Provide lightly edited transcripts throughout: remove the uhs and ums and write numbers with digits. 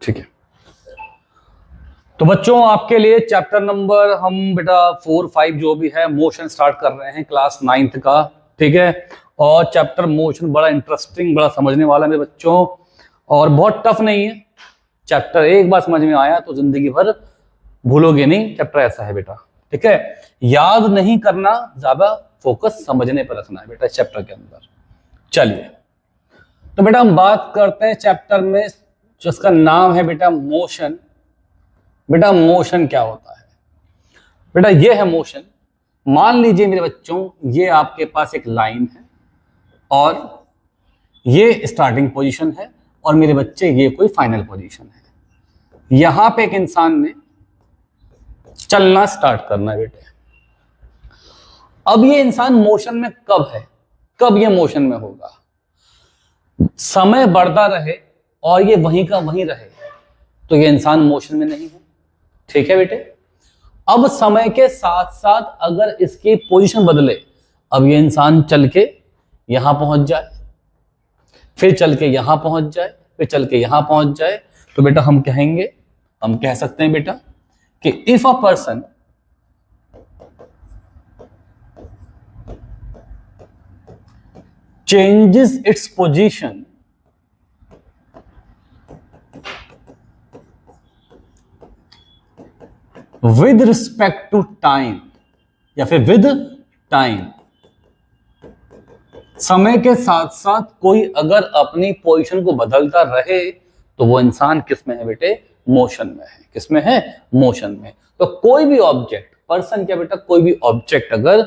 ठीक है, तो बच्चों आपके लिए चैप्टर नंबर हम बेटा 4, 5 जो भी है मोशन स्टार्ट कर रहे हैं क्लास 9th का। ठीक है, और चैप्टर मोशन बड़ा इंटरेस्टिंग, बड़ा समझने वाला मेरे बच्चों, और बहुत टफ नहीं है चैप्टर। एक बार समझ में आया तो जिंदगी भर भूलोगे नहीं। चैप्टर ऐसा है बेटा, ठीक है, याद नहीं करना, ज्यादा फोकस समझने पर रखना है बेटा इस चैप्टर के अंदर। चलिए, तो बेटा हम बात करते हैं चैप्टर में जिसका नाम है बेटा मोशन। बेटा मोशन क्या होता है? बेटा ये है मोशन। मान लीजिए मेरे बच्चों, ये आपके पास एक लाइन है और ये स्टार्टिंग पोजीशन है, और मेरे बच्चे ये कोई फाइनल पोजीशन है। यहां पे एक इंसान ने चलना स्टार्ट करना है बेटे। अब ये इंसान मोशन में कब है, कब ये मोशन में होगा? समय बढ़ता रहे और ये वहीं का वहीं रहे तो ये इंसान मोशन में नहीं है। ठीक है बेटे, अब समय के साथ साथ अगर इसकी पोजीशन बदले, अब ये इंसान चल के यहां पहुंच जाए, फिर चल के यहां पहुंच जाए, फिर चल के यहां पहुंच जाए, तो बेटा हम कहेंगे, हम कह सकते हैं बेटा कि if a person changes its position with respect to time, या फिर with time, समय के साथ साथ कोई अगर अपनी पोजीशन को बदलता रहे तो वो इंसान किस में है बेटे? मोशन में है। किस में है? मोशन में। तो कोई भी ऑब्जेक्ट, पर्सन क्या बेटा, कोई भी ऑब्जेक्ट अगर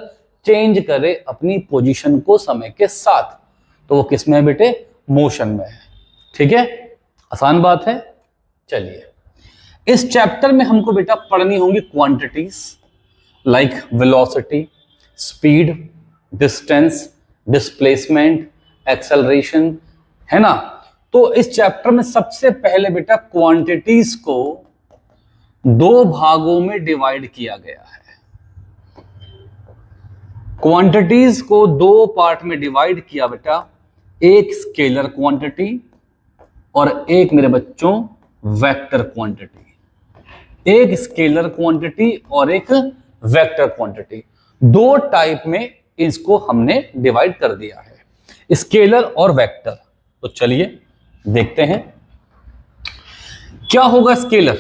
चेंज करे अपनी पोजीशन को समय के साथ तो वो किस में है बेटे? मोशन में है। ठीक है, आसान बात है। चलिए, इस चैप्टर में हमको बेटा पढ़नी होंगी quantities like velocity, speed, distance, displacement, acceleration, है ना। तो इस चैप्टर में सबसे पहले बेटा क्वांटिटीज को दो भागों में डिवाइड किया गया है। क्वांटिटीज को दो पार्ट में डिवाइड किया बेटा, एक स्केलर क्वांटिटी और एक मेरे बच्चों वेक्टर क्वांटिटी। एक स्केलर क्वांटिटी और एक वेक्टर क्वांटिटी, दो टाइप में इसको हमने डिवाइड कर दिया है, स्केलर और वेक्टर। तो चलिए देखते हैं क्या होगा स्केलर,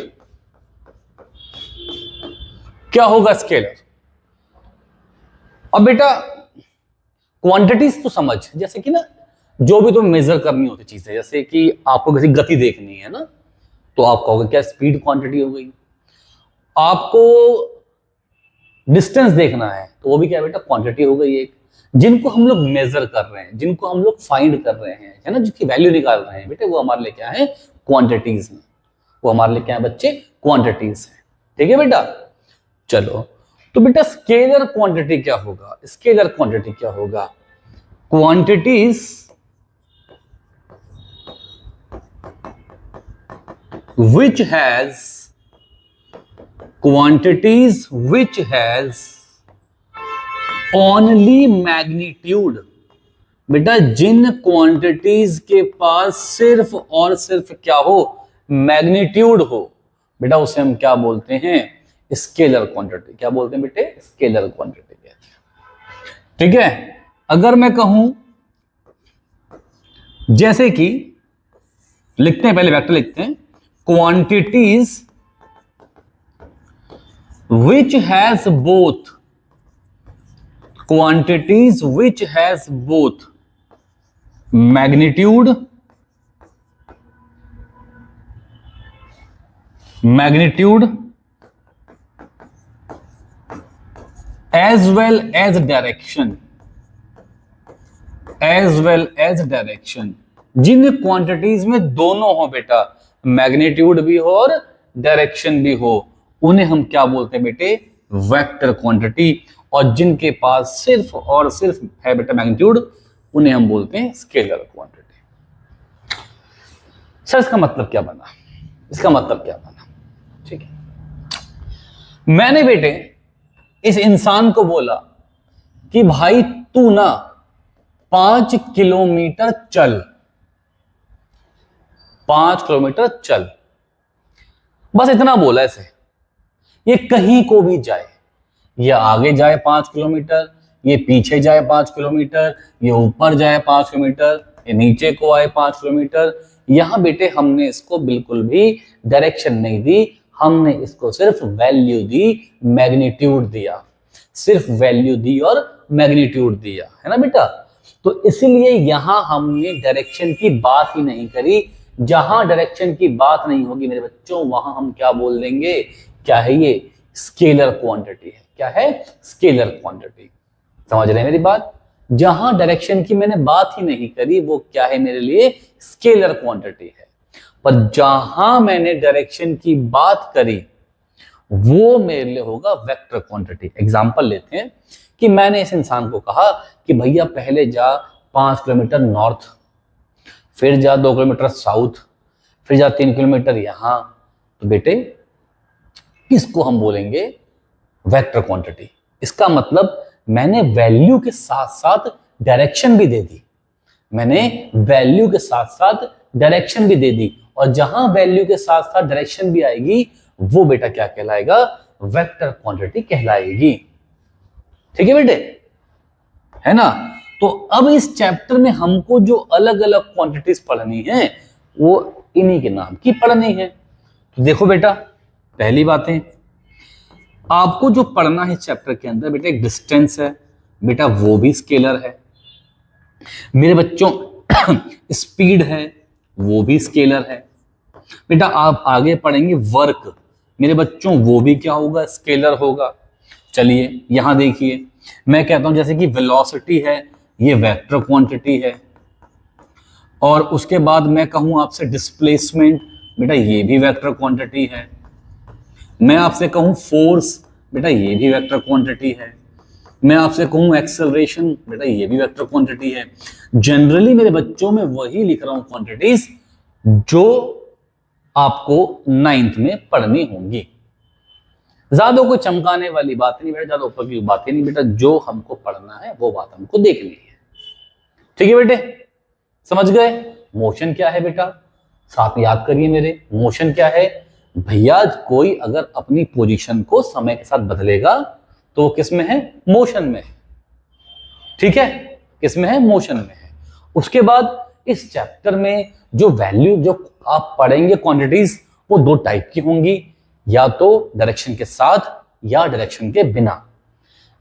क्या होगा स्केलर। अब बेटा क्वांटिटीज तो समझ, जैसे कि ना जो भी तुम्हें मेजर करनी होती चीजें, जैसे कि आपको किसी गति देखनी है ना, तो आप कहोगे क्या? स्पीड क्वांटिटी हो गई। आपको डिस्टेंस देखना है तो वो भी क्या बेटा? क्वांटिटी हो गई एक। जिनको हम लोग मेजर कर रहे हैं, जिनको हम लोग फाइंड कर रहे हैं, है ना, जिसकी वैल्यू निकाल रहे हैं बेटे, वो हमारे लिए क्या है? क्वांटिटीज हैं। वो हमारे लिए क्या है बच्चे? क्वांटिटीज है। ठीक है बेटा, चलो, तो बेटा स्केलर क्वांटिटी क्या होगा? स्केलर क्वांटिटी क्या होगा? Quantities which has only magnitude। बेटा जिन क्वांटिटीज के पास सिर्फ और सिर्फ क्या हो? मैग्नीट्यूड हो, बेटा उसे हम क्या बोलते हैं? Scalar quantity. क्या बोलते हैं बेटे? स्केलर क्वांटिटी कहते हैं। ठीक है, अगर मैं कहूं जैसे कि लिखते हैं, पहले वेक्टर लिखते हैं, quantities which has both magnitude as well as direction, Jin quantities में दोनों हो बेटा, मैग्नीट्यूड भी हो और डायरेक्शन भी हो, उन्हें हम क्या बोलते हैं बेटे? Vector quantity. और जिनके पास सिर्फ और सिर्फ है बेटा मैग्नीट्यूड, उन्हें हम बोलते हैं स्केलर क्वांटिटी। सर इसका मतलब क्या बना? इसका मतलब क्या बना? ठीक है, मैंने बेटे इस इंसान को बोला कि भाई तू ना 5 किलोमीटर चल, 5 किलोमीटर चल। बस इतना बोला है इसे। ये कहीं को भी जाए, ये आगे जाए 5 किलोमीटर, ये पीछे जाए 5 किलोमीटर, ये ऊपर जाए 5 किलोमीटर, ये नीचे को आए 5 किलोमीटर, यहां बेटे हमने इसको बिल्कुल भी डायरेक्शन नहीं दी, हमने इसको सिर्फ वैल्यू दी, मैग्नीट्यूड दिया, सिर्फ वैल्यू दी और मैग्नीट्यूड दिया, है ना बेटा। तो इसलिए यहां हमने डायरेक्शन की बात ही नहीं करी। जहां डायरेक्शन की बात नहीं होगी मेरे बच्चों, वहां हम क्या बोल देंगे, क्या है ये, स्केलर क्वांटिटी है। क्या है, स्केलर क्वांटिटी। समझ रहे हैं मेरी बात। जहां डायरेक्शन की मैंने बात ही नहीं करी वो क्या है मेरे लिए, स्केलर क्वांटिटी है। पर जहां मैंने डायरेक्शन की बात करी वो मेरे लिए होगा वेक्टर क्वांटिटी। एग्जांपल लेते हैं कि मैंने इस इंसान को कहा कि भैया पहले जा 5 किलोमीटर नॉर्थ, फिर जा 2 किलोमीटर साउथ, फिर जा 3 किलोमीटर यहां। तो बेटे इसको हम बोलेंगे वेक्टर क्वांटिटी। इसका मतलब मैंने वैल्यू के साथ साथ डायरेक्शन भी दे दी, मैंने वैल्यू के साथ साथ डायरेक्शन भी दे दी, और जहां वैल्यू के साथ साथ डायरेक्शन भी आएगी वो बेटा क्या कहलाएगा, वेक्टर क्वांटिटी कहलाएगी। ठीक है बेटे, है ना। तो अब इस चैप्टर में हमको जो अलग अलग क्वांटिटीज पढ़नी है वो इन्हीं के नाम की पढ़नी है। तो देखो बेटा, पहली बात है आपको जो पढ़ना है इस चैप्टर के अंदर बेटा, एक डिस्टेंस है बेटा, वो भी स्केलर है मेरे बच्चों। स्पीड है वो भी स्केलर है बेटा। आप आगे पढ़ेंगे वर्क मेरे बच्चों, वो भी क्या होगा, स्केलर होगा। चलिए यहां देखिए, मैं कहता हूं जैसे कि वेलोसिटी है, ये वेक्टर क्वांटिटी है, और उसके बाद मैं कहूं आपसे डिस्प्लेसमेंट बेटा, ये भी वेक्टर क्वांटिटी है। मैं आपसे कहूं फोर्स बेटा, ये भी वेक्टर क्वांटिटी है। मैं आपसे कहूं एक्सेलरेशन बेटा, ये भी वेक्टर क्वांटिटी है। जनरली मेरे बच्चों में वही लिख रहा हूं क्वांटिटीज जो आपको 9th में पढ़नी होंगी। ज्यादा कोई चमकाने वाली बात नहीं बेटा, ज्यादा ऊपर की बात नहीं बेटा, जो हमको पढ़ना है वो बात हमको देखनी है। ठीक है बेटे, समझ गए। मोशन क्या है बेटा, साथ याद करिए मेरे, मोशन क्या है भैया, कोई अगर अपनी पोजीशन को समय के साथ बदलेगा तो वो किस में है, मोशन में है। ठीक है, किस में है, मोशन में है। उसके बाद इस चैप्टर में जो वैल्यू जो आप पढ़ेंगे क्वांटिटीज, वो 2 टाइप की होंगी, या तो डायरेक्शन के साथ या डायरेक्शन के बिना।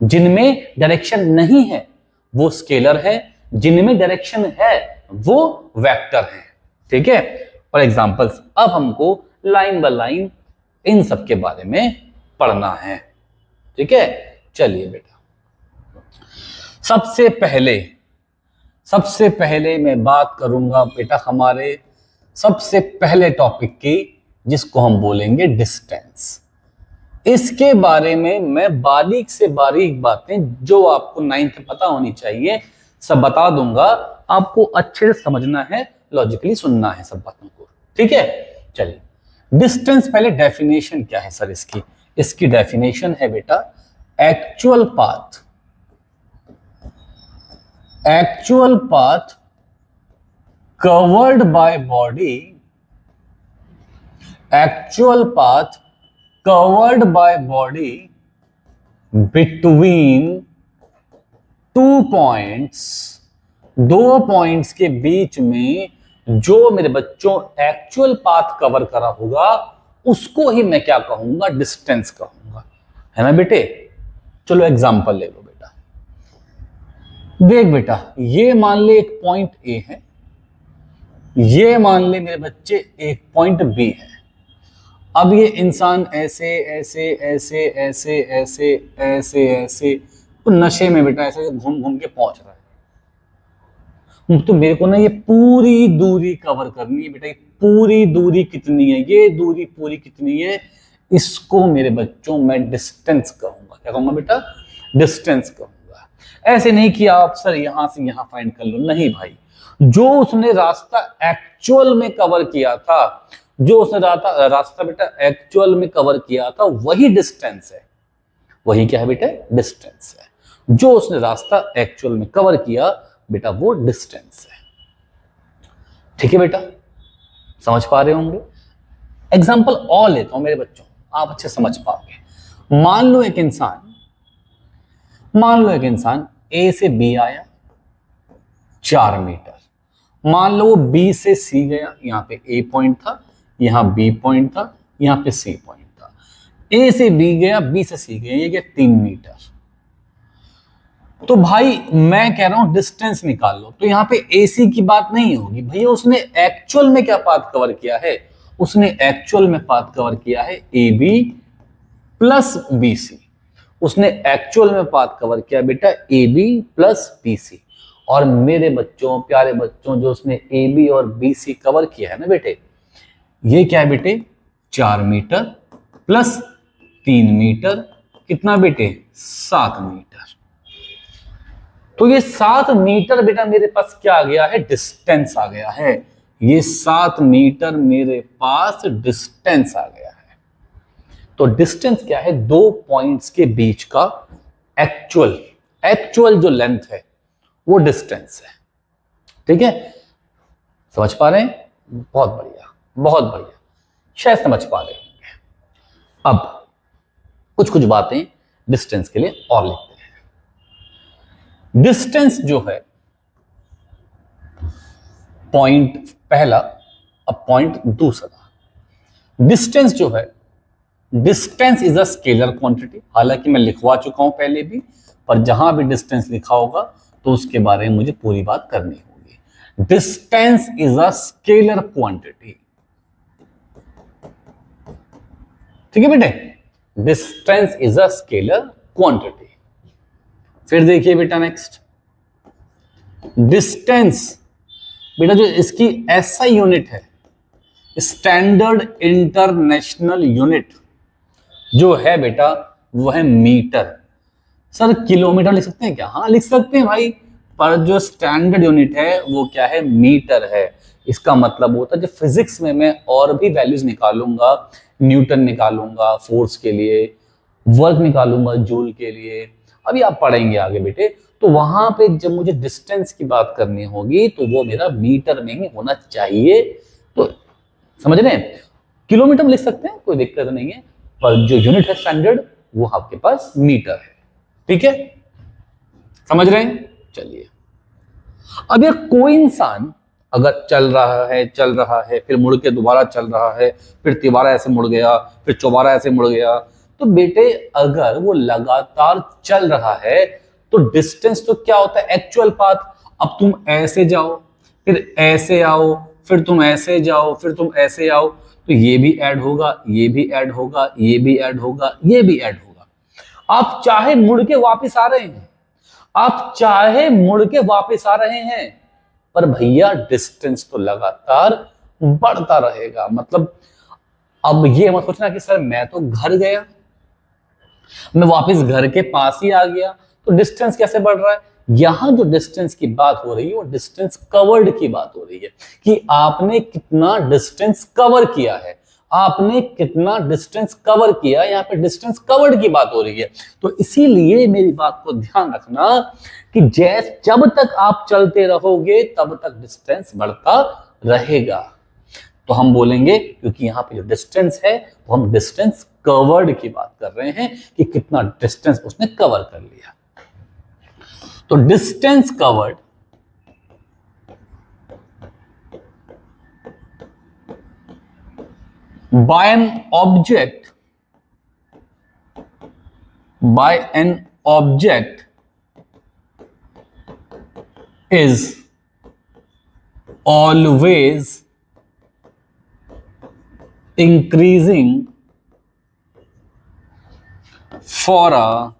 जिनमें डायरेक्शन नहीं है वो स्केलर है, जिनमें डायरेक्शन है वो वेक्टर है। ठीक है, और एग्जांपल्स अब हमको लाइन बाय लाइन इन सब के बारे में पढ़ना है। ठीक है, चलिए बेटा, सबसे पहले मैं बात करूंगा बेटा हमारे सबसे पहले टॉपिक की, जिसको हम बोलेंगे डिस्टेंस। इसके बारे में मैं बारीक से बारीक बातें जो आपको 9th में पता होनी चाहिए सब बता दूंगा। आपको अच्छे से समझना है, लॉजिकली सुनना है सब बातों को। ठीक है, चलिए डिस्टेंस, पहले डेफिनेशन क्या है सर इसकी। इसकी डेफिनेशन है बेटा actual path covered by body, actual path covered by body between 2 points, 2 points के बीच में जो मेरे बच्चों एक्चुअल पाथ कवर करा होगा उसको ही मैं क्या कहूंगा, डिस्टेंस कहूंगा, है ना बेटे। चलो एग्जांपल ले लो बेटा, देख बेटा, ये मान ले एक पॉइंट ए है, ये मान ले मेरे बच्चे एक पॉइंट बी है। अब ये इंसान ऐसे ऐसे ऐसे ऐसे ऐसे ऐसे ऐसे तो नशे में बेटा ऐसे घूम घूम के पहुंच रहा है। तो मेरे को ना ये पूरी दूरी कवर करनी है बेटा। ये पूरी दूरी कितनी है, ये दूरी पूरी कितनी है, इसको मेरे बच्चों मैं डिस्टेंस कहूंगा। क्या कहूंगा बेटा, डिस्टेंस कहूंगा। ऐसे नहीं कि आप सर यहां से यहां फाइंड कर लो, नहीं भाई, जो उसने रास्ता एक्चुअल में कवर किया था, जो उसने रास्ता बेटा एक्चुअल में कवर किया था वही डिस्टेंस है। वही क्या है बेटा, डिस्टेंस है। जो उसने रास्ता एक्चुअल में कवर किया बेटा वो डिस्टेंस है। ठीक है बेटा, समझ पा रहे होंगे। एग्जाम्पल और लेता हूं मेरे बच्चों, आप अच्छे समझ पाओगे। मान लो एक इंसान ए से बी आया 4 मीटर, मान लो वो बी से सी गया, यहां पे ए पॉइंट था, यहां बी पॉइंट था, यहां पे सी पॉइंट था, ए से बी गया, बी से सी गया, ये गया 3 मीटर। तो भाई मैं कह रहा हूं डिस्टेंस निकाल लो, तो यहां पे एसी की बात नहीं होगी भैया, उसने एक्चुअल में क्या पाथ कवर किया है, उसने एक्चुअल में पाथ कवर किया है A B plus B C, उसने एक्चुअल में पाथ कवर किया बेटा A B plus B C. और मेरे बच्चों, प्यारे बच्चों, जो उसने ए बी और बी सी कवर किया है ना बेटे, ये क्या है बेटे 4 मीटर प्लस 3 मीटर, कितना बेटे 7 मीटर। तो ये 7 मीटर बेटा मेरे पास क्या आ गया है, डिस्टेंस आ गया है। ये 7 मीटर मेरे पास डिस्टेंस आ गया है। तो डिस्टेंस क्या है, दो पॉइंट्स के बीच का एक्चुअल जो लेंथ है वो डिस्टेंस है। ठीक है, समझ पा रहे हैं? बहुत बढ़िया, बहुत बढ़िया, शायद समझ पा रहे होंगे। अब कुछ बातें डिस्टेंस के लिए और लिखते हैं। डिस्टेंस जो है, पॉइंट पहला, अब पॉइंट दूसरा। डिस्टेंस जो है, distance is a scalar quantity, हालांकि मैं लिखवा चुका हूं पहले भी, पर जहां भी डिस्टेंस लिखा होगा तो उसके बारे में मुझे पूरी बात करनी होगी। Distance is a scalar quantity. ठीक है बेटे, distance is a scalar quantity. फिर देखिए बेटा नेक्स्ट, डिस्टेंस बेटा जो इसकी ऐसा यूनिट है, स्टैंडर्ड इंटरनेशनल यूनिट जो है बेटा वो है मीटर। सर किलोमीटर लिख सकते हैं क्या? हाँ लिख सकते हैं भाई, पर जो स्टैंडर्ड यूनिट है वो क्या है, मीटर है। इसका मतलब होता है जब फिजिक्स में मैं और भी वैल्यूज निकालूंगा, न्यूटन निकालूंगा फोर्स के लिए, वर्क निकालूंगा जूल के लिए, अभी आप पढ़ेंगे आगे बेटे, तो वहां पे जब मुझे डिस्टेंस की बात करनी होगी तो वो मेरा मीटर में ही होना चाहिए। तो समझ रहे हैं, किलोमीटर में लिख सकते हैं, कोई दिक्कत नहीं है, पर जो यूनिट है स्टैंडर्ड वो आपके पास मीटर है। ठीक है, समझ रहे हैं? चलिए, अब यार कोई इंसान अगर चल रहा है फिर मुड़ के दोबारा चल रहा है, फिर तिबारा ऐसे मुड़ गया, फिर चौबारा ऐसे मुड़ गया, तो बेटे अगर वो लगातार चल रहा है तो डिस्टेंस तो क्या होता है, एक्चुअल पाथ। अब तुम ऐसे जाओ, फिर ऐसे आओ, फिर तुम ऐसे जाओ, फिर तुम ऐसे आओ, तो ये भी ऐड होगा, ये भी ऐड होगा, ये भी ऐड होगा, ये भी ऐड होगा। आप चाहे मुड़ के वापस आ रहे हैं, आप चाहे मुड़ के वापस आ रहे हैं, पर भैया डिस्टेंस तो लगातार बढ़ता रहेगा। मतलब अब ये मत सोचना कि सर मैं तो घर गया, मैं वापस घर के पास ही आ गया, तो डिस्टेंस कैसे बढ़ रहा है। यहां जो डिस्टेंस की बात हो रही है वो डिस्टेंस कवर्ड की बात हो रही है, कि आपने कितना डिस्टेंस कवर किया है, आपने कितना डिस्टेंस कवर किया, यहाँ पे डिस्टेंस कवर्ड की बात हो रही है। तो इसीलिए मेरी बात को ध्यान रखना कि जब तक आप चलते रहोगे तब तक डिस्टेंस बढ़ता रहेगा। तो हम बोलेंगे, क्योंकि यहाँ पे जो डिस्टेंस है वो हम डिस्टेंस कवर्ड की बात कर रहे हैं, कि कितना डिस्टेंस उसने कवर कर लिया। तो distance covered by an object is always increasing for a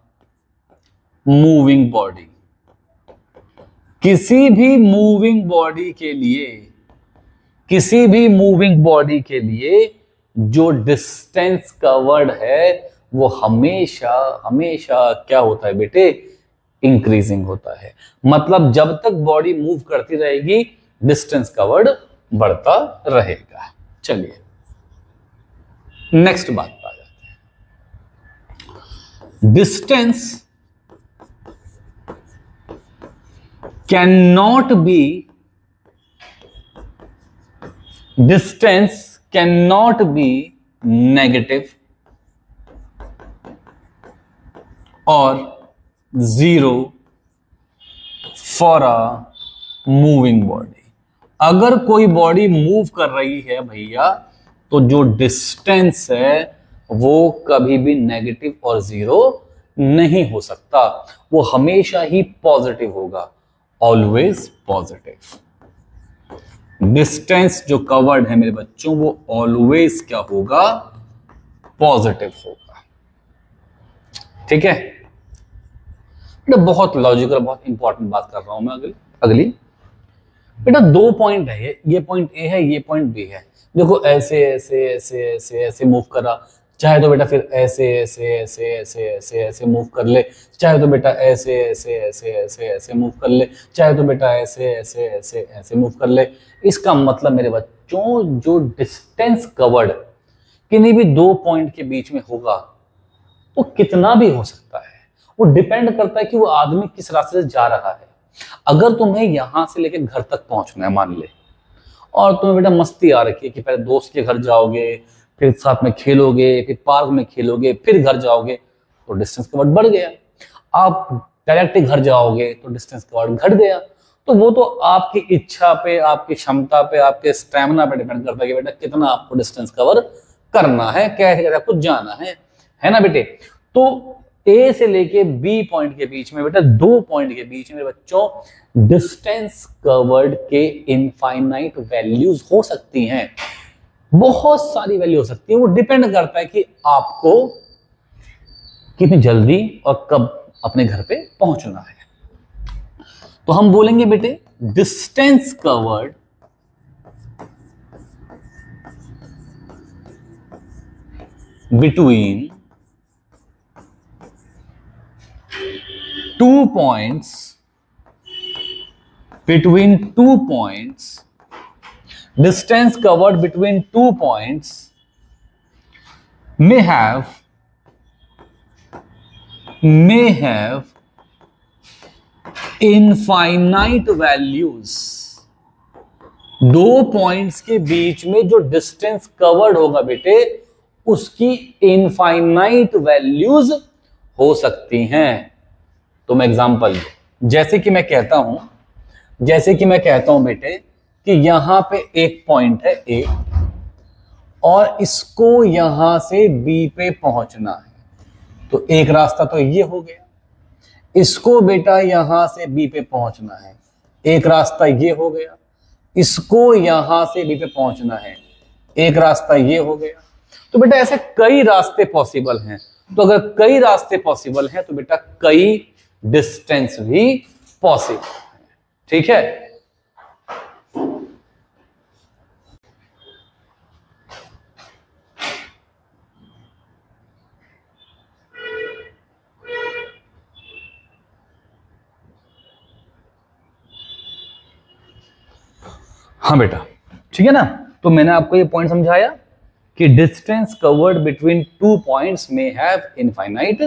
moving body। किसी भी मूविंग बॉडी के लिए जो डिस्टेंस कवर्ड है वो हमेशा क्या होता है बेटे, इंक्रीजिंग होता है। मतलब जब तक बॉडी मूव करती रहेगी डिस्टेंस कवर्ड बढ़ता रहेगा। चलिए नेक्स्ट बात पे आ जाते हैं। Distance can not be negative और 0 फॉर अ मूविंग बॉडी। अगर कोई बॉडी मूव कर रही है भैया, तो जो डिस्टेंस है वो कभी भी नेगेटिव और 0 नहीं हो सकता, वो हमेशा ही पॉजिटिव होगा, ऑलवेज पॉजिटिव। डिस्टेंस जो कवर्ड है मेरे बच्चों, वो ऑलवेज क्या होगा, पॉजिटिव होगा। ठीक है बेटा, बहुत लॉजिकल, बहुत इंपॉर्टेंट बात कर रहा हूं मैं। अगली बेटा 2 पॉइंट है, ये पॉइंट ए है, ये पॉइंट बी है। देखो ऐसे ऐसे ऐसे ऐसे ऐसे मूव करा, चाहे तो बेटा फिर ऐसे ऐसे ऐसे ऐसे ऐसे ऐसे मूव कर ले, चाहे तो बेटा ऐसे ऐसे ऐसे ऐसे ऐसे मूव कर ले, चाहे तो बेटा ऐसे ऐसे ऐसे ऐसे मूव कर ले। इसका मतलब मेरे बच्चों, जो डिस्टेंस कवर्ड किन्हीं भी 2 पॉइंट के बीच में होगा, वो कितना भी हो सकता है। वो डिपेंड करता है कि वो आदमी किस रास्ते से जा रहा है। अगर तुम्हें यहां से लेकर घर तक पहुंचना है मान ले, और तुम्हें बेटा मस्ती आ रखी है कि पहले दोस्त के घर जाओगे, फिर साथ में खेलोगे, फिर पार्क में खेलोगे, फिर घर जाओगे, तो डिस्टेंस कवर्ड बढ़ गया। आप डायरेक्ट घर जाओगे तो डिस्टेंस कवर्ड घट गया। तो वो तो आपकी इच्छा पे, आपकी क्षमता पे, आपके स्टैमिना पे डिपेंड करता है कि बेटा कितना आपको डिस्टेंस कवर करना है, कैसे कैसे आपको जाना है ना बेटे। तो ए से लेके बी पॉइंट के बीच में बेटा, 2 पॉइंट के बीच में बच्चों डिस्टेंस कवर्ड के इनफाइनाइट वैल्यूज हो सकती हैं, बहुत सारी वैल्यू हो सकती है। वो डिपेंड करता है कि आपको कितनी जल्दी और कब अपने घर पे पहुंचना है। तो हम बोलेंगे बेटे distance covered between 2 points, distance covered between 2 points may have infinite values। 2 points के बीच में जो डिस्टेंस कवर्ड होगा बेटे, उसकी इनफाइनाइट वैल्यूज हो सकती हैं। तो मैं एग्जांपल, जैसे कि मैं कहता हूं बेटे कि यहां पे एक पॉइंट है ए, और इसको यहां से बी पे पहुंचना है। तो एक रास्ता तो ये हो गया, इसको बेटा यहां से बी पे पहुंचना है, एक रास्ता ये हो गया, इसको यहां से बी पे पहुंचना है, एक रास्ता ये हो गया। तो बेटा ऐसे कई रास्ते पॉसिबल हैं। तो अगर कई रास्ते पॉसिबल हैं तो बेटा कई डिस्टेंस भी पॉसिबल है। ठीक है, हाँ बेटा ठीक है ना। तो मैंने आपको ये पॉइंट समझाया कि डिस्टेंस कवर्ड बिटवीन 2 पॉइंट्स में हैव इनफाइनाइट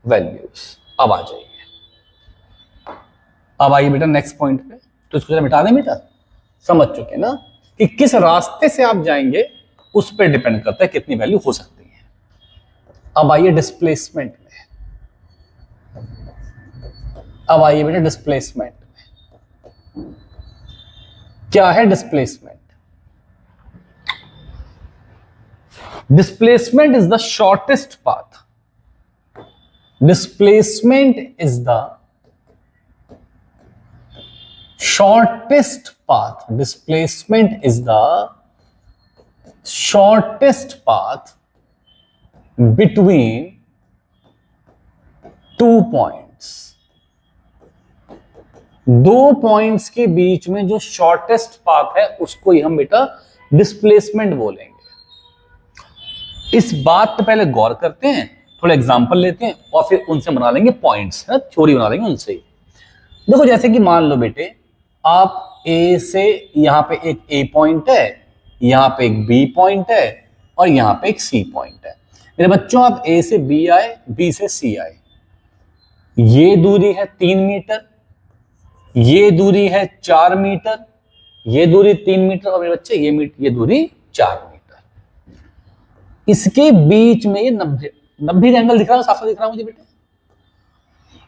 वैल्यूज। अब आ जाइए, अब आइए बेटा नेक्स्ट पॉइंट पे। तो इसको जरा मिटा दें बेटा, समझ चुके ना कि किस रास्ते से आप जाएंगे उस पर डिपेंड करता है कितनी वैल्यू हो सकती है। अब आइए डिस्प्लेसमेंट में, अब आइए बेटा डिस्प्लेसमेंट में। क्या है displacement? Displacement is the shortest path. Displacement is the shortest path. Displacement is the shortest path between 2 points. 2 points के बीच में जो शॉर्टेस्ट पाथ है उसको ही हम बेटा डिस्प्लेसमेंट बोलेंगे। इस बात पे पहले गौर करते हैं, थोड़ा एग्जांपल लेते हैं और फिर उनसे बना लेंगे पॉइंट्स, है थ्योरी बना लेंगे उनसे ही। देखो जैसे कि मान लो बेटे आप ए से, यहां पे एक ए पॉइंट है, यहां पे एक बी पॉइंट है और यहां पे एक सी पॉइंट है। मेरे बच्चों आप ए से बी आए, बी से सी आए, ये दूरी है 3 मीटर, ये दूरी है 4 मीटर, ये दूरी 3 मीटर और मेरे बच्चे ये दूरी 4 मीटर। इसके बीच में ये 90 का एंगल दिख रहा है, साफ साफ दिख रहा है मुझे बेटे।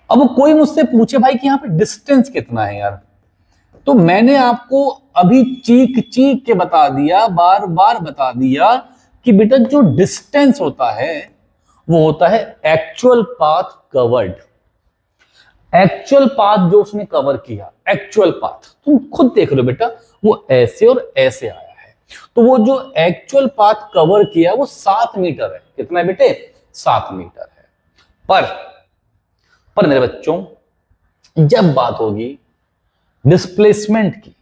अब कोई मुझसे पूछे भाई कि यहाँ पे डिस्टेंस कितना है यार, तो मैंने आपको अभी चीख चीख के बता दिया, बार बार बता दिया कि बेटा जो डिस्टेंस होता है वो होता है actual path covered. Actual path जो उसने कवर किया, एक्चुअल पाथ तुम खुद देख लो बेटा, वो ऐसे और ऐसे आया है। तो वो जो एक्चुअल पाथ कवर किया वो 7 मीटर है। कितना है बेटे? 7 मीटर है। पर मेरे बच्चों, जब बात होगी डिस्प्लेसमेंट की,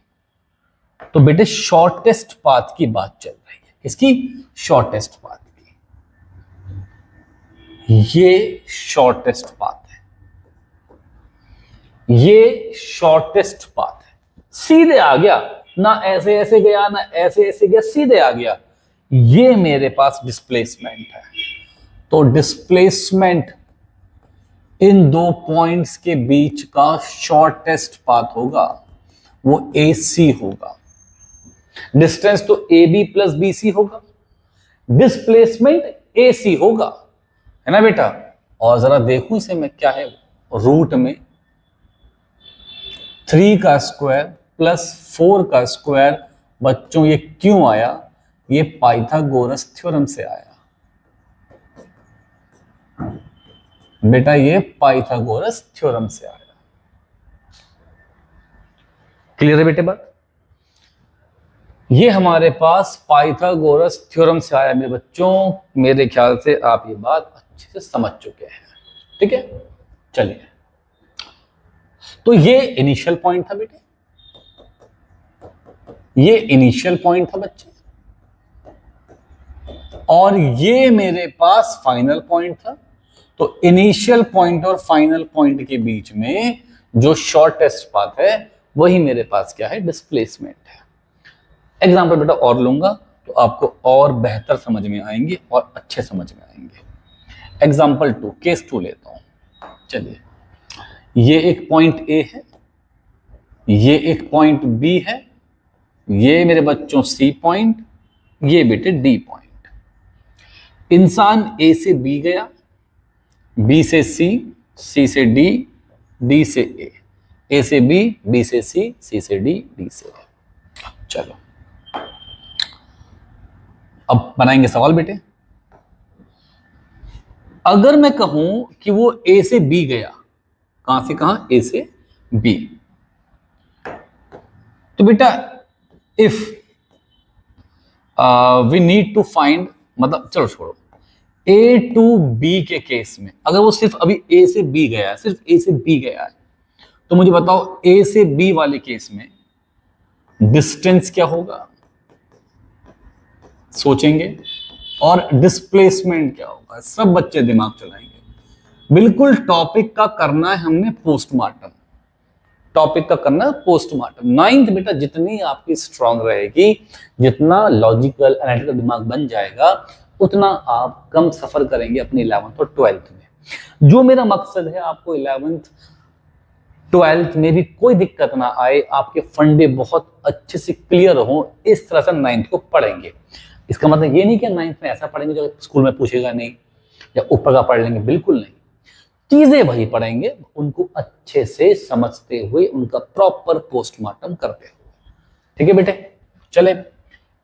तो बेटे शॉर्टेस्ट पाथ की बात चल रही है। किसकी? शॉर्टेस्ट पाथ की। ये शॉर्टेस्ट पाथ है, ये शॉर्टेस्ट पाथ है। सीधे आ गया ना, ऐसे ऐसे गया ना ऐसे ऐसे गया, सीधे आ गया। ये मेरे पास डिस्प्लेसमेंट है। तो डिस्प्लेसमेंट इन दो पॉइंट्स के बीच का शॉर्टेस्ट पाथ होगा, वो AC होगा। डिस्टेंस तो AB प्लस BC होगा, डिस्प्लेसमेंट AC होगा, है ना बेटा। और जरा देखूं इसे मैं, क्या है रूट में 3 का स्क्वायर प्लस 4 का स्क्वायर। बच्चों ये क्यों आया? ये पाइथागोरस थ्योरम से आया बेटा, ये पाइथागोरस थ्योरम से आया। क्लियर है बेटे बात? ये हमारे पास पाइथागोरस थ्योरम से आया मेरे बच्चों। मेरे ख्याल से आप ये बात अच्छे से समझ चुके हैं। ठीक है, चलिए। तो ये इनिशियल पॉइंट था बेटे, ये इनिशियल पॉइंट था बच्चे, और ये मेरे पास फाइनल पॉइंट था। तो इनिशियल पॉइंट और फाइनल पॉइंट के बीच में जो शॉर्टेस्ट पाथ है वही मेरे पास क्या है? डिस्प्लेसमेंट है। एग्जाम्पल बेटा और लूंगा तो आपको और बेहतर समझ में आएंगे और अच्छे समझ में आएंगे। एग्जाम्पल 2, केस 2 लेता हूं। चलिए, ये एक पॉइंट A है, ये एक पॉइंट B है, ये मेरे बच्चों C पॉइंट, ये बेटे D पॉइंट। इंसान A से B गया, B से C, C से D, D से A से B, B से C, C से D, D से A। चलो अब बनाएंगे सवाल बेटे। अगर मैं कहूं कि वो A से B गया, कहां से कहां? A से B, तो बेटा if we need to find, मतलब चलो छोड़ो, A टू B के केस में अगर वो सिर्फ अभी A से B गया है, सिर्फ A से B गया है, तो मुझे बताओ A से B वाले केस में डिस्टेंस क्या होगा? सोचेंगे। और डिस्प्लेसमेंट क्या होगा? सब बच्चे दिमाग चलाएंगे। बिल्कुल टॉपिक का करना है हमने पोस्टमार्टम, टॉपिक का करना है पोस्टमार्टम। 9th बेटा जितनी आपकी स्ट्रांग रहेगी, जितना लॉजिकल एनालिटिकल दिमाग बन जाएगा, उतना आप कम सफर करेंगे अपनी 11th और 12th में। जो मेरा मकसद है आपको 11th 12th में भी कोई दिक्कत ना आए, आपके फंडे बहुत अच्छे से क्लियर हो, इस तरह से 9th को पढ़ेंगे। इसका मतलब ये नहीं कि 9th में ऐसा पढ़ेंगे जो स्कूल में पूछेगा नहीं, या ऊपर का पढ़ लेंगे, बिल्कुल नहीं। चीजें वही पढ़ेंगे, उनको अच्छे से समझते हुए, उनका प्रॉपर पोस्टमार्टम करते हुए। ठीक है बेटे, चले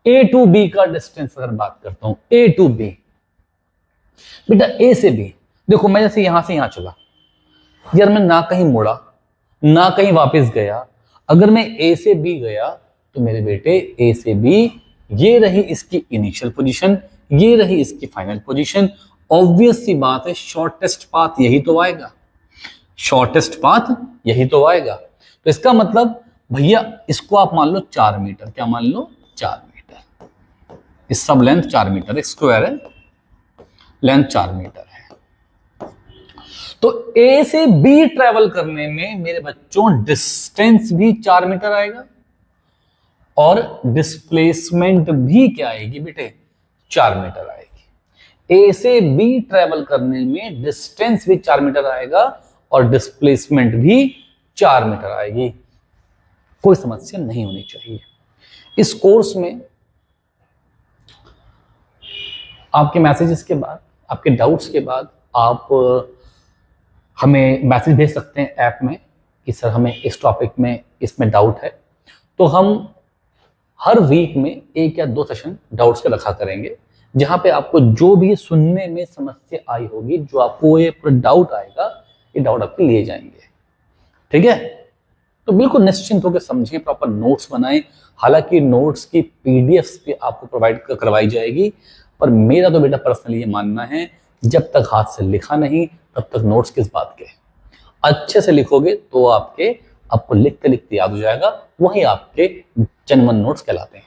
A टू B का डिस्टेंस अगर बात करता हूं, A टू B बेटा, A से B देखो, मैं जैसे यहां से यहां चला यार, मैं ना कहीं मुड़ा ना कहीं वापस गया। अगर मैं A से B गया तो मेरे बेटे A से B, ये रही इसकी इनिशियल पोजीशन, ये रही इसकी फाइनल पोजीशन। ऑब्वियस सी बात है, शॉर्टेस्ट पाथ यही तो आएगा, शॉर्टेस्ट पाथ यही तो आएगा। तो इसका मतलब भैया इसको आप मान लो 4 मीटर, क्या मान लो? 4 मीटर। इस सब लेंथ 4 मीटर, एक स्क्वायर है, लेंथ 4 मीटर है। तो A से B ट्रेवल करने में मेरे बच्चों डिस्टेंस भी 4 मीटर आएगा, और डिस्प्लेसमेंट भी क्या आएगी बेटे? 4 मीटर आएगी। A से B ट्रेवल करने में डिस्टेंस भी 4 मीटर आएगा और डिस्प्लेसमेंट भी 4 मीटर आएगी। कोई समस्या नहीं होनी चाहिए। इस कोर्स में आपके मैसेजेस के बाद, आपके डाउट्स के बाद आप हमें मैसेज भेज सकते हैं ऐप में कि सर हमें इस टॉपिक में इसमें डाउट है। तो हम हर वीक में 1 या 2 सेशन डाउट्स का रखा करेंगे, जहां पे आपको जो भी सुनने में समस्या आई होगी, जो आपको ये पूरा डाउट आएगा, ये डाउट आपके लिए जाएंगे। ठीक है, तो बिल्कुल निश्चिंत होकर समझें, प्रॉपर नोट्स बनाएं। हालांकि नोट्स की पीडीएफ्स भी आपको प्रोवाइड करवाई जाएगी, पर मेरा तो बेटा पर्सनली ये मानना है, जब तक हाथ से लिखा नहीं तब तक नोट्स किस बात के। अच्छे से लिखोगे तो आपको लिखते लिखते याद हो जाएगा, वही आपके जनमन नोट्स कहलाते हैं।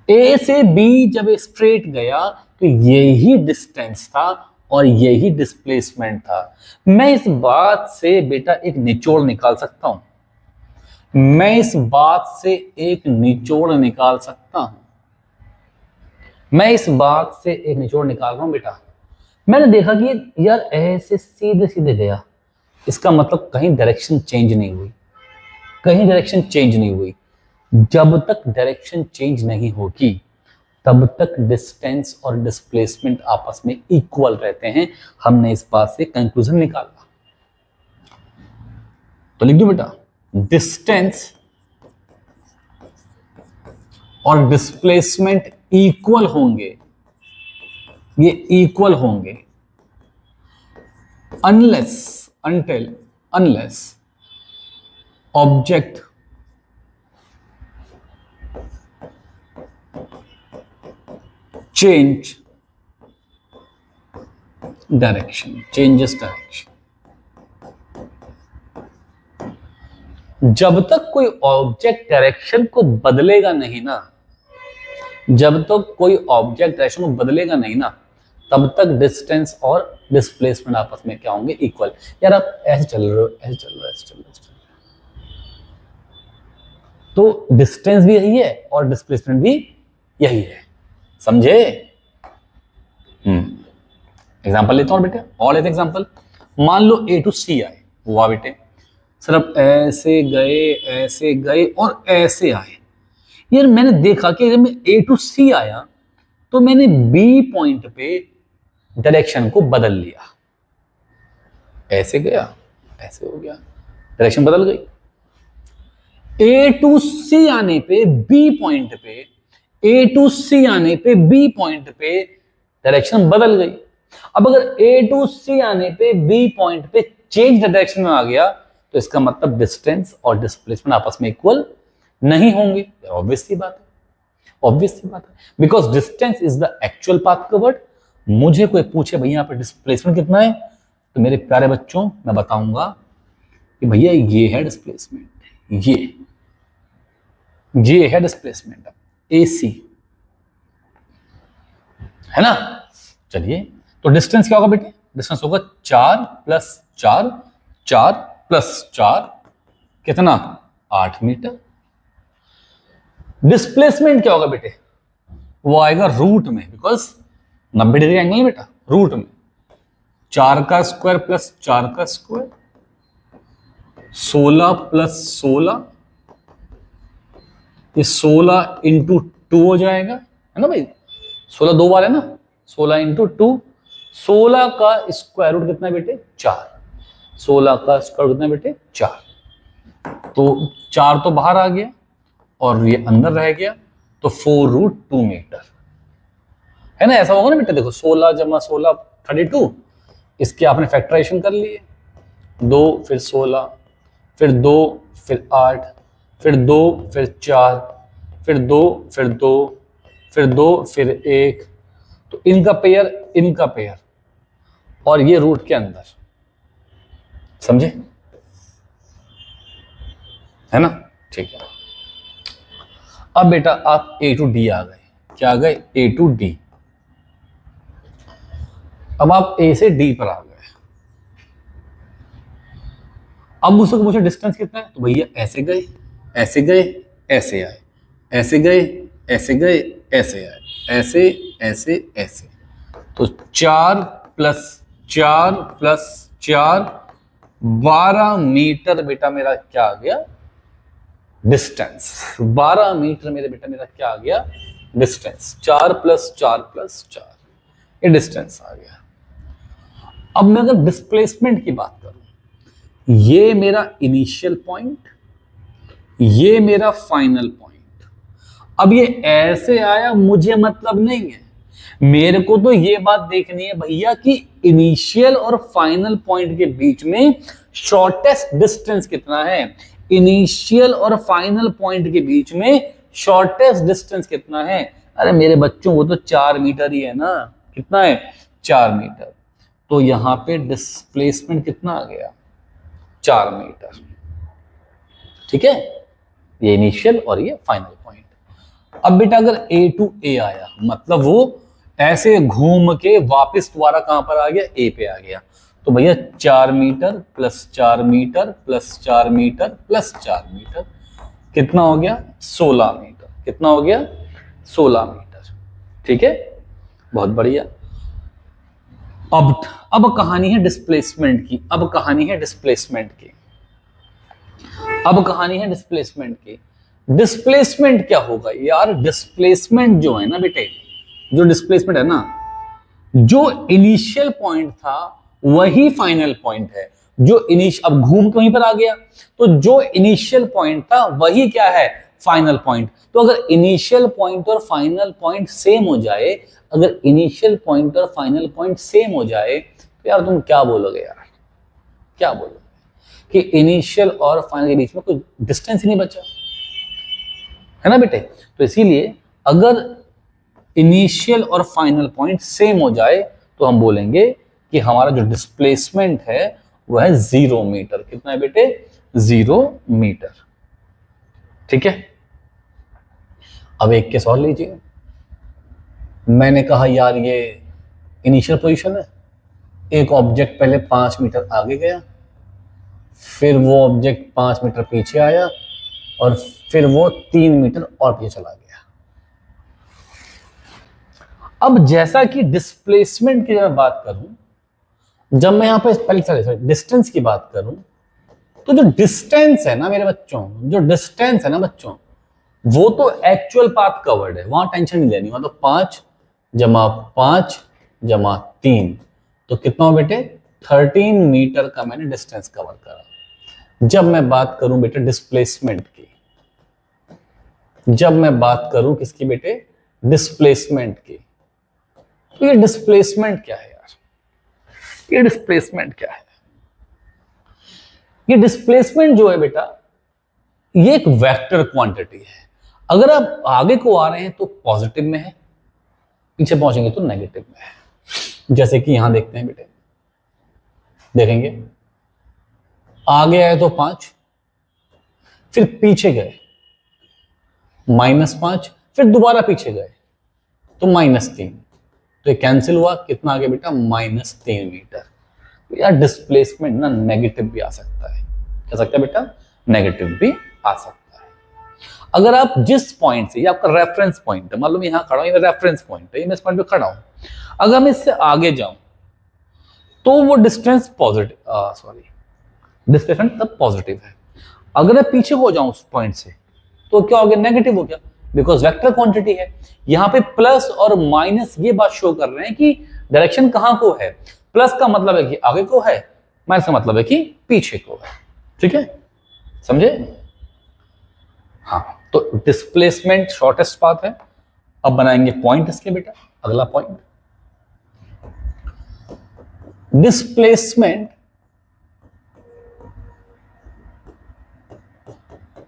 ए से बी जब स्ट्रेट गया तो यही डिस्टेंस था और यही डिस्प्लेसमेंट था। मैं इस बात से बेटा एक निचोड़ निकाल सकता हूं, मैं इस बात से एक निचोड़ निकाल सकता हूं, मैं इस बात से एक निचोड़ निकाल रहा हूं बेटा। मैंने देखा कि यार ऐसे सीधे सीधे गया, इसका मतलब कहीं डायरेक्शन चेंज नहीं हुई, कहीं डायरेक्शन चेंज नहीं हुई। जब तक डायरेक्शन चेंज नहीं होगी तब तक डिस्टेंस और डिस्प्लेसमेंट आपस में इक्वल रहते हैं। हमने इस बात से कंक्लूजन निकाला, तो लिख दो बेटा, डिस्टेंस और डिस्प्लेसमेंट इक्वल होंगे, ये इक्वल होंगे अनलेस ऑब्जेक्ट चेंजेस डायरेक्शन। जब तक कोई ऑब्जेक्ट डायरेक्शन को बदलेगा नहीं ना, जब तक कोई ऑब्जेक्ट डायरेक्शन को बदलेगा नहीं ना, तब तक डिस्टेंस और डिस्प्लेसमेंट आपस में क्या होंगे, इक्वल। यार आप ऐसे चल रहे हो, ऐसे चल रहे हो, तो डिस्टेंस भी यही है और डिस्प्लेसमेंट भी यही है, समझे? एग्जांपल लेता हूं बेटे, और लेते एग्जांपल। मान लो ए टू सी आए, हुआ बेटे, सिर्फ ऐसे गए और ऐसे आए। यार मैंने देखा कि जब मैं ए टू सी आया तो मैंने बी पॉइंट पे डायरेक्शन को बदल लिया, ऐसे गया, ऐसे हो गया, डायरेक्शन बदल गई। ए टू सी आने पे बी पॉइंट पे, ए टू सी आने पे बी पॉइंट पे डायरेक्शन बदल गई। अब अगर ए टू सी आने पे बी पॉइंट पे चेंज डायरेक्शन में आ गया तो इसका मतलब डिस्टेंस और डिस्प्लेसमेंट आपस में इक्वल नहीं होंगे। ऑब्वियस सी बात है, because distance is the actual path covered. मुझे कोई पूछे भैया यहाँ पे डिस्प्लेसमेंट कितना है, तो मेरे प्यारे बच्चों मैं बताऊंगा कि भैया ये है डिस्प्लेसमेंट, ये है डिस्प्लेसमेंट AC, है ना। चलिए, तो डिस्टेंस क्या होगा बेटे, डिस्टेंस होगा 4 + 4, 4 + 4 कितना, 8 मीटर। डिस्प्लेसमेंट क्या होगा बेटे, वो आएगा रूट में, बिकॉज 90 डिग्री एंगल है बेटा, रूट में 4 का स्क्वायर + 4 का स्क्वायर, 16 + 16, ये 16 × 2 हो जाएगा, है ना भाई, 16 2 बार है ना, 16 × 2, 16 का स्क्वायर रूट कितना बेटे, 4, 16 का स्क्वायर रूट कितना बेटे, 4, तो 4 तो बाहर आ गया और ये अंदर रह गया, तो 4√2 मीटर, है ना। ऐसा होगा ना बेटा, देखो 16 + 16 32, इसके आपने फैक्टराइजेशन कर लिए, 2 फिर 16 फिर 2 फिर 8 फिर 2 फिर 4 फिर 2 फिर 2 फिर 2 फिर 1, तो इनका पेयर और ये रूट के अंदर, समझे, है ना। ठीक है, अब बेटा आप A to D आ गए, क्या आ गए, A to D। अब आप A से D पर आ गए। अब मुझसे पूछे डिस्टेंस कितना है, तो भैया ऐसे गए, ऐसे गए, ऐसे आए, ऐसे गए, ऐसे गए, ऐसे आए, ऐसे ऐसे ऐसे, तो 4 + 4 + 4 12 मीटर बेटा मेरा क्या आ गया, डिस्टेंस। 12 मीटर मेरे बेटा मेरा क्या आ गया, डिस्टेंस 4 + 4 + 4, ये डिस्टेंस आ गया। अब मैं अगर डिस्प्लेसमेंट की बात करूं, ये मेरा इनिशियल पॉइंट, ये मेरा फाइनल पॉइंट। अब ये ऐसे आया मुझे मतलब नहीं है, मेरे को तो ये बात देखनी है भैया कि इनिशियल और फाइनल पॉइंट के बीच में शॉर्टेस्ट डिस्टेंस कितना है। इनिशियल और फाइनल पॉइंट के बीच में शॉर्टेस्ट डिस्टेंस कितना है। अरे मेरे बच्चों वो तो 4 मीटर ही है ना। कितना है? 4 मीटर। तो यहां पे डिस्प्लेसमेंट कितना आ गया? 4 मीटर। ठीक है, ये इनिशियल और ये फाइनल पॉइंट। अब बेटा अगर A टू A आया, मतलब वो ऐसे घूम के वापस दोबारा कहां पर आ गया? A पे आ गया। तो भैया 4 मीटर + 4 मीटर + 4 मीटर + 4 मीटर कितना हो गया? 16 मीटर। कितना हो गया? 16 मीटर। ठीक है, बहुत बढ़िया। अब कहानी है डिस्प्लेसमेंट की। अब कहानी है डिस्प्लेसमेंट की। अब कहानी है डिस्प्लेसमेंट की। डिस्प्लेसमेंट क्या होगा यार? डिस्प्लेसमेंट जो है ना बेटे, जो डिस्प्लेसमेंट है ना, जो इनिशियल पॉइंट था वही फाइनल पॉइंट है। जो अब घूम के वहीं पर आ गया, तो जो इनिशियल पॉइंट था वही क्या है? Final point. तो अगर इनिशियल पॉइंट और फाइनल पॉइंट सेम हो जाए, अगर इनिशियल पॉइंट और फाइनल पॉइंट सेम हो जाए, तो यार तुम क्या बोलोगे यार? क्या बोलोगे कि इनिशियल और फाइनल के बीच में कोई डिस्टेंस ही नहीं बचा, है ना बेटे? तो इसीलिए अगर इनिशियल और फाइनल पॉइंट सेम हो जाए तो हम बोलेंगे कि हमारा जो डिस्प्लेसमेंट है वह है 0 मीटर। कितना है बेटे? 0 मीटर। ठीक है, अब एक केस और लीजिए। मैंने कहा यार ये इनिशियल पोजीशन है, एक ऑब्जेक्ट पहले 5 मीटर आगे गया, फिर वो ऑब्जेक्ट 5 मीटर पीछे आया, और फिर वो 3 मीटर और पीछे चला गया। अब जैसा कि डिस्प्लेसमेंट की मैं बात करूं, जब मैं यहां पे पहले डिस्टेंस की बात करूं, तो जो डिस्टेंस है ना मेरे बच्चों, जो डिस्टेंस है ना बच्चों, वो तो एक्चुअल पाथ कवर्ड है, वहां टेंशन नहीं लेनी। मतलब 5 + 5 + 3, तो कितना हो बेटे? 13 मीटर का मैंने डिस्टेंस कवर करा। जब मैं बात करूं बेटे डिस्प्लेसमेंट की, जब मैं बात करूं किसकी बेटे? डिस्प्लेसमेंट की, तो ये डिस्प्लेसमेंट क्या है यार? ये डिस्प्लेसमेंट क्या है? ये डिस्प्लेसमेंट जो है बेटा, ये एक वेक्टर क्वांटिटी है। अगर आप आगे को आ रहे हैं तो पॉजिटिव में है, पीछे पहुंचेंगे तो नेगेटिव में है। जैसे कि यहां देखते हैं बेटे, देखेंगे आगे आए तो 5, फिर पीछे गए -5, फिर दोबारा पीछे गए तो -3, तो ये कैंसिल हुआ। कितना आ गया बेटा? -3 मीटर। तो यार डिस्प्लेसमेंट ना नेगेटिव भी आ सकता है। क्या सकता है बेटा? नेगेटिव भी आ सकता है। अगर आप जिस पॉइंट से, ये आपका रेफरेंस पॉइंट है, मान लो मैं यहां खड़ा हूं, ये रेफरेंस पॉइंट है, मैं इस पॉइंट पे खड़ा हूं, अगर मैं इससे आगे जाऊं तो वो डिस्टेंस पॉजिटिव, डिस्प्लेसमेंट तब पॉजिटिव है। अगर मैं पीछे हो जाऊं उस पॉइंट से तो क्या हो गया? नेगेटिव हो गया, बिकॉज वेक्टर क्वांटिटी है। यहां पे प्लस और माइनस ये बात शो कर रहे हैं कि डायरेक्शन कहां को है। प्लस का मतलब है कि आगे को है, माइनस का मतलब है कि पीछे को है। ठीक है, समझे? हाँ, तो डिस्प्लेसमेंट शॉर्टेस्ट पाथ है। अब बनाएंगे पॉइंट इसके बेटा। अगला point, displacement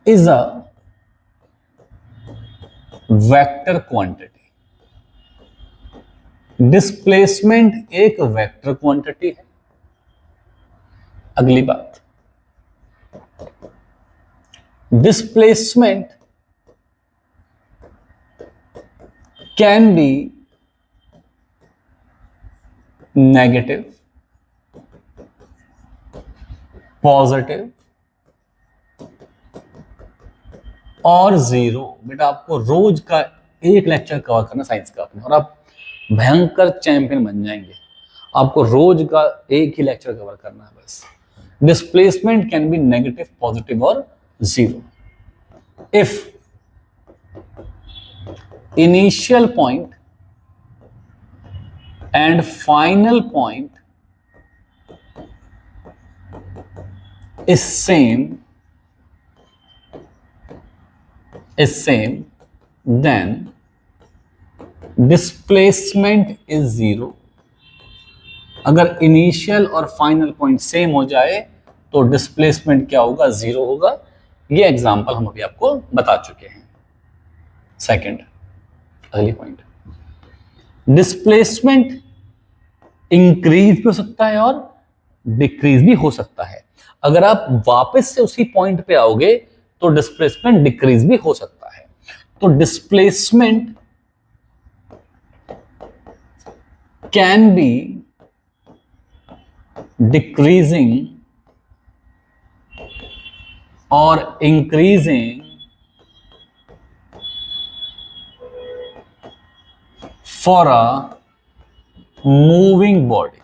is a vector quantity. Displacement एक वेक्टर क्वांटिटी है। अगली बात, displacement can be negative, positive और 0। बेटा आपको रोज का एक लेक्चर कवर करना साइंस का अपने, और आप भयंकर चैंपियन बन जाएंगे। आपको रोज का एक ही लेक्चर कवर करना है बस। Displacement can be negative, positive और 0 if initial point and final point is same, then displacement is zero. अगर इनिशियल और फाइनल पॉइंट सेम हो जाए तो डिस्प्लेसमेंट क्या होगा? जीरो होगा। ये एग्जांपल हम अभी आपको बता चुके हैं। सेकंड, अगली पॉइंट, डिस्प्लेसमेंट इंक्रीज भी हो सकता है और डिक्रीज भी हो सकता है। अगर आप वापस से उसी पॉइंट पे आओगे तो डिस्प्लेसमेंट डिक्रीज भी हो सकता है। तो डिस्प्लेसमेंट कैन बी डिक्रीजिंग और increasing for a moving body,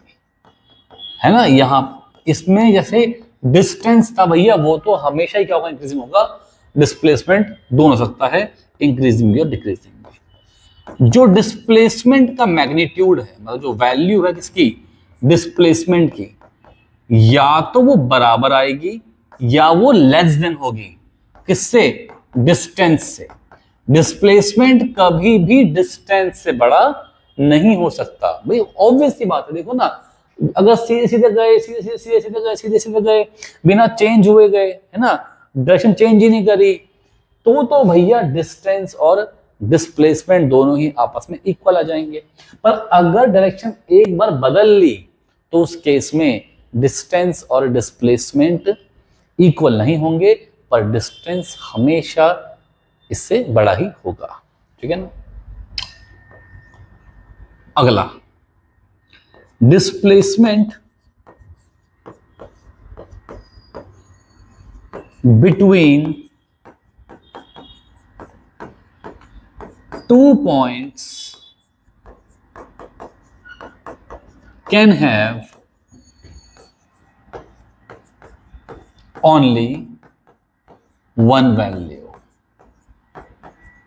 है ना। यहां इसमें जैसे डिस्टेंस था भैया, वो तो हमेशा ही क्या होगा? इंक्रीजिंग होगा। डिस्प्लेसमेंट दोनों हो सकता है, इंक्रीजिंग भी और डिक्रीजिंग भी। जो डिस्प्लेसमेंट का मैग्नीट्यूड है, मतलब जो वैल्यू है किसकी? डिस्प्लेसमेंट की, या तो वो बराबर आएगी या वो लेस देन होगी। किससे? डिस्टेंस से। डिस्प्लेसमेंट कभी भी डिस्टेंस से बड़ा नहीं हो सकता। भाई ऑब्वियस सी बात है, देखो ना, अगर सीधे सीधे गए, सीधे सीधे गए, बिना चेंज हुए गए, है ना, डायरेक्शन चेंज ही नहीं करी, तो भैया डिस्टेंस और डिस्प्लेसमेंट दोनों ही आपस में इक्वल आ जाएंगे। पर अगर डायरेक्शन एक बार बदल ली तो उस केस में डिस्टेंस और डिस्प्लेसमेंट इक्वल नहीं होंगे, पर डिस्टेंस हमेशा इससे बड़ा ही होगा। ठीक है ना। अगला, displacement between two points can have only one value.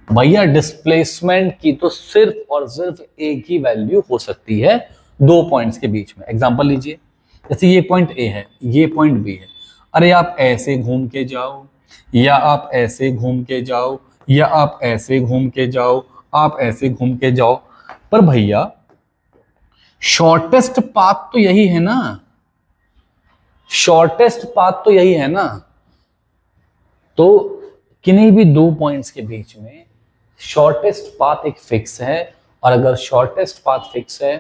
भैया डिस्प्लेसमेंट की तो सिर्फ और सिर्फ एक ही वैल्यू हो सकती है दो पॉइंट्स के बीच में। एग्जांपल लीजिए, जैसे ये पॉइंट ए है, ये पॉइंट बी है। अरे आप ऐसे घूम के जाओ, या आप ऐसे घूम के जाओ, या आप ऐसे घूम के जाओ, आप ऐसे घूम के जाओ, पर भैया शॉर्टेस्ट पाथ तो यही है ना। शॉर्टेस्ट पाथ तो यही है ना। तो किन्हीं भी दो पॉइंट्स के बीच में शॉर्टेस्ट पाथ एक फिक्स है, और अगर शॉर्टेस्ट पाथ फिक्स है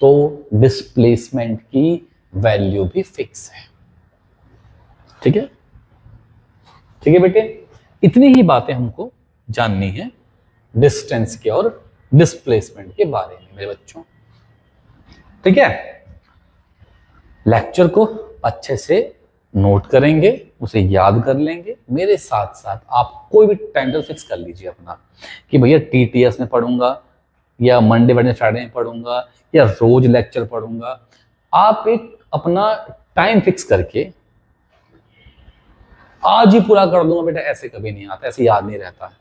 तो डिस्प्लेसमेंट की वैल्यू भी फिक्स है। ठीक है, ठीक है बेटे, इतनी ही बातें हमको जाननी है डिस्टेंस के और डिस्प्लेसमेंट के बारे में मेरे बच्चों। ठीक है, लेक्चर को अच्छे से नोट करेंगे, उसे याद कर लेंगे। मेरे साथ साथ आप कोई भी टाइम टेबल फिक्स कर लीजिए अपना, कि भैया टीटीएस में पढ़ूंगा, या मंडे वेडनेसडे फ्राइडे में पढ़ूंगा, या रोज लेक्चर पढ़ूंगा। आप एक अपना टाइम फिक्स करके, आज ही पूरा कर दूंगा बेटा, ऐसे कभी नहीं आता, ऐसे याद नहीं रहता है।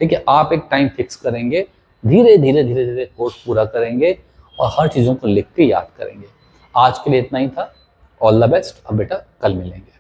ठीक है, आप एक टाइम फिक्स करेंगे, धीरे धीरे धीरे धीरे कोर्स पूरा करेंगे और हर चीजों को लिख के याद करेंगे। आज के लिए इतना ही था। All the best. अब बेटा कल मिलेंगे।